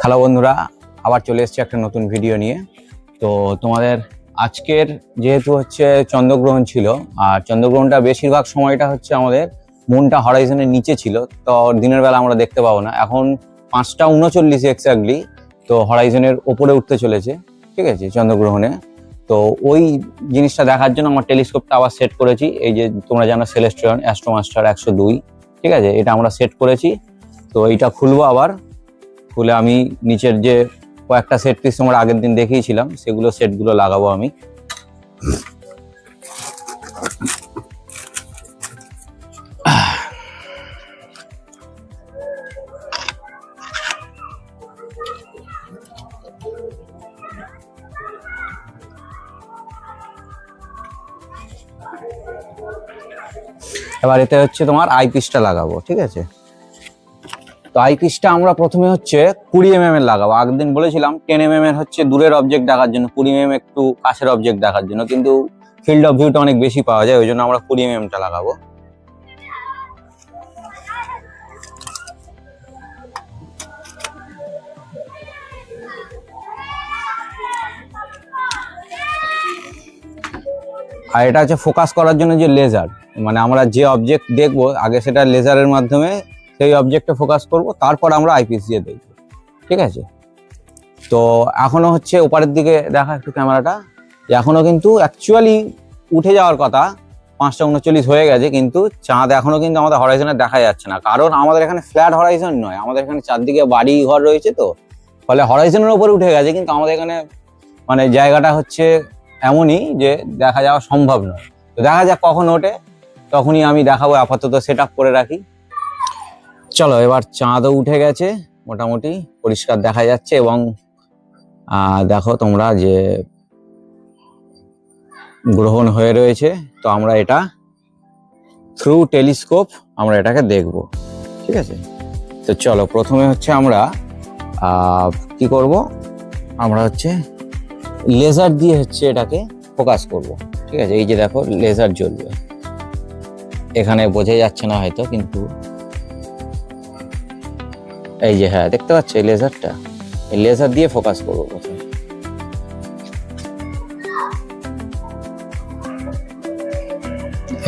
Hello বন্ধুরা, আবার চলে এসেছি একটা নতুন ভিডিও নিয়ে। তো তোমাদের আজকের যেহেতু হচ্ছে চন্দ্রগ্রহণ ছিল, আর চন্দ্রগ্রহণটা বেশিরভাগ সময়টা হচ্ছে আমাদের মুনটা হরাইজনের নিচে ছিল, তো দিনের বেলা আমরা দেখতে পাবো না। এখন 5:39 এক্স্যাক্টলি তো হরাইজনের ওপরে উঠতে চলেছে, ঠিক আছে, চন্দ্রগ্রহণে। তো ওই জিনিসটা দেখার জন্য আমার টেলিস্কোপটা আবার সেট করেছি। এই যে তোমরা জানো সেলেস্ট্রিয়ন অ্যাস্ট্রোমাস্টার 102, ঠিক আছে, এটা আমরা সেট করেছি। তো এইটা খুলবো, আবার খুলে আমি নিচের যে কয়েকটা সেট পিস তোমরা আগের দিন দেখিয়েছিলাম সেগুলো সেটগুলো লাগাবো আমি। এবার এতে হচ্ছে তোমার আইপিসটা লাগাবো, ঠিক আছে। তো আইপিসটা আমরা প্রথমে হচ্ছে 20 mm এর লাগাবো। আগের দিন বলেছিলাম 10 mm এর হচ্ছে দূরের অবজেক্ট দেখার জন্য, 20 mm একটু কাছের অবজেক্ট দেখার জন্য, কিন্তু ফিল্ড অফ ভিউটা অনেক বেশি পাওয়া যায়, ওই জন্য আমরা 20 mm টা লাগাবো। আর এটা হচ্ছে ফোকাস করার জন্য যে লেজার, মানে আমরা যে অবজেক্ট দেখবো আগে সেটা লেজারের মাধ্যমে সেই অবজেক্টে ফোকাস করব, তারপর আমরা আইপিস দিয়ে দেখবো, ঠিক আছে। তো এখনো হচ্ছে ওপারের দিকে দেখা একটু ক্যামেরাটা, এখনো কিন্তু অ্যাকচুয়ালি উঠে যাওয়ার কথা, 5:39 হয়ে গেছে, কিন্তু চাঁদ এখনো কিন্তু আমাদের হরাইজনে দেখা যাচ্ছে না। কারণ আমাদের এখানে ফ্ল্যাট হরাইজন নয়, আমাদের এখানে চারদিকে বাড়ি ঘর রয়েছে, তো ফলে হরাইজনের উপরে উঠে গেছে, কিন্তু আমাদের এখানে মানে জায়গাটা হচ্ছে এমনই যে দেখা যাওয়া সম্ভব নয়। তো দেখা যাক কখন ওঠে, তখনই আমি দেখাবো। আপাতত সেট আপ করে রাখি। চলো, এবার চাঁদও উঠে গেছে, মোটামুটি পরিষ্কার দেখা যাচ্ছে। এবং দেখো তোমরা যে গ্রহণ হয়ে রয়েছে। তো আমরা এটা থ্রু টেলিস্কোপ আমরা এটাকে দেখব, ঠিক আছে। তো চলো, প্রথমে হচ্ছে আমরা কি করব, আমরা হচ্ছে লেজার দিয়ে হচ্ছে এটাকে ফোকাস করব, ঠিক আছে। এই যে দেখো লেজার জ্বলবে, এখানে বোঝা যাচ্ছে না হয়তো, কিন্তু এই যে, হ্যাঁ দেখতে পাচ্ছ এই লেজারটা, এই লেজার দিয়ে ফোকাস করবো প্রথমে।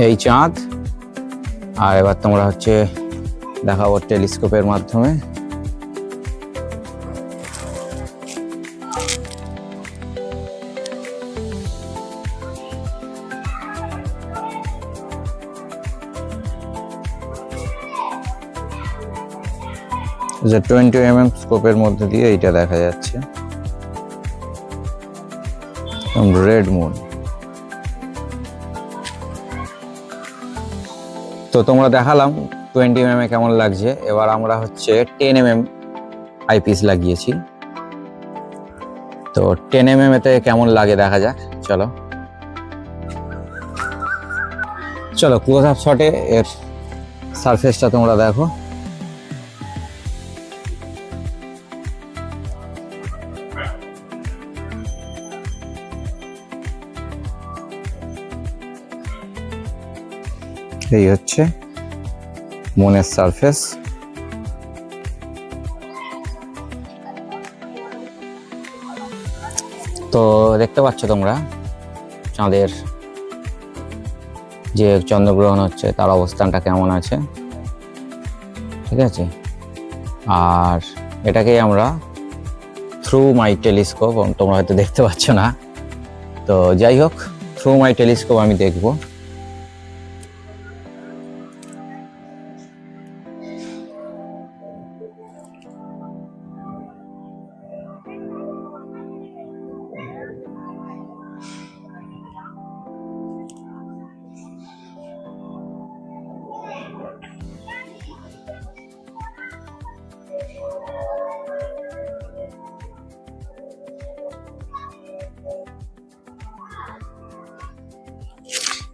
এই চাঁদ, আর এবার তোমরা হচ্ছে দেখাবো টেলিস্কোপের মাধ্যমে। যে 20 mm স্কোপের মধ্যে দিয়ে এইটা দেখা যাচ্ছে, রেড মুন। তো তোমরা দেখালাম 20 mm কেমন লাগছে। এবার আমরা হচ্ছে 10 mm আইপিস লাগিয়েছি। তো 10 mm এতে কেমন লাগে দেখা যাক। চলো চলো ক্লোজ আপ শটে এর সারফেসটা তোমরা দেখো। এই হচ্ছে মুনের সারফেস। তো দেখতে পাচ্ছ তোমরা চাঁদের যে চন্দ্রগ্রহণ হচ্ছে তার অবস্থানটা কেমন আছে, ঠিক আছে। আর এটাকেই আমরা থ্রু মাই টেলিস্কোপ, তোমরা হয়তো দেখতে পাচ্ছ না, তো যাই হোক থ্রু মাই টেলিস্কোপ আমি দেখবো।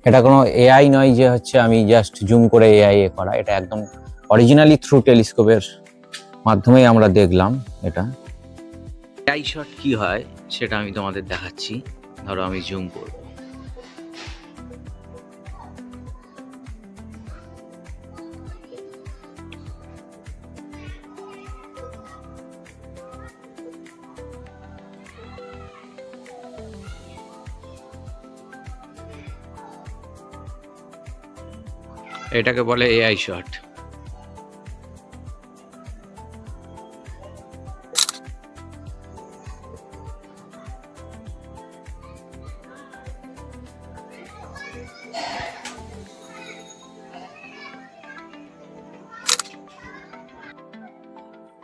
এটা কোনো এআই নয় যে হচ্ছে আমি জাস্ট জুম করে এআই করা, এটা একদম অরিজিনালি থ্রু টেলিস্কোপের মাধ্যমেই আমরা দেখলাম। এটা এআই শট কি হয় সেটা আমি তোমাদের দেখাচ্ছি। ধরো আমি জুম করব, এটাকে বলে এআই শট।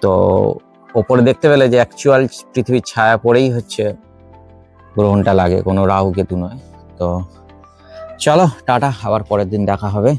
তো ওপরে দেখতে পেলে যে অ্যাকচুয়াল পৃথিবীর ছায়া পড়েই হচ্ছে গ্রহণটা লাগে, কোনো রাহু কেতু নয়। তো চলো টাটা, আবার পরের দিন দেখা হবে।